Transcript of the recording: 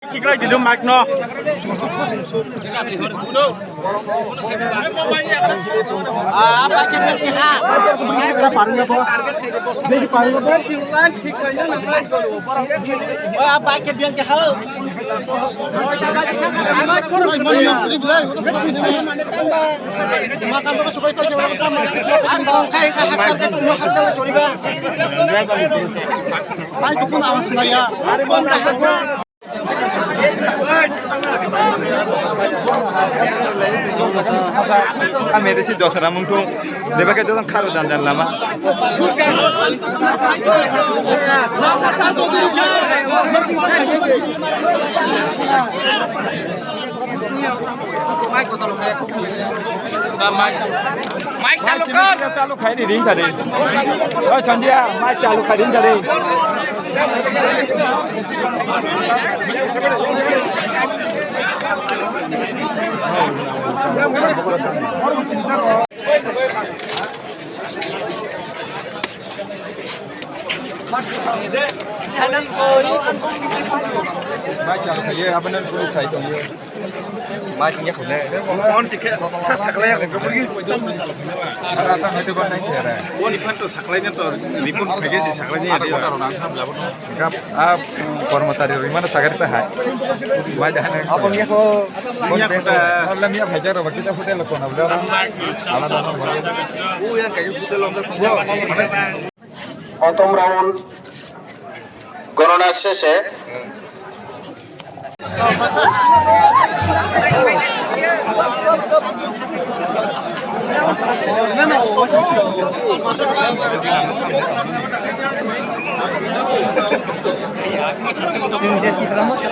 Kikrai di dum mic no. Apa kita ha? Kita paru na po. Jadi paru na po. Siulan ঠিক করে না আমরা করব। ওই apa ke biang ke hal. Makan to supaya pa jawab ka makan. Kaya ka hakal ka mo hakal choriba. Ay to kun awas na ya. Are kon ka hakal. Kami di sini dosa ramung tu, lepas itu kan karu dan lama. Mic चालू खाई नहीं ring तरी। ओह Sanjay, mic चालू खाई ring तरी। Mic चालू खाइए, अपन ने कोई साइड नहीं। Mic ये खुले। कौन चिके सकले है कभी? रासा है तो नहीं कह रहा है। वो निपट तो सकले ने तो निपुण पैकेज से सकले नहीं है। आप कर्मचारी रिमान सागर पे है। मैं जाने। आप ये को मतलब ये भेजा रो बाकी तो फुटे लोग ना बोला। आला दाना बोले। वो यार कहीं फुटे लोग तो प्रथम राउंड गणना शेषे TIPRA MOTHA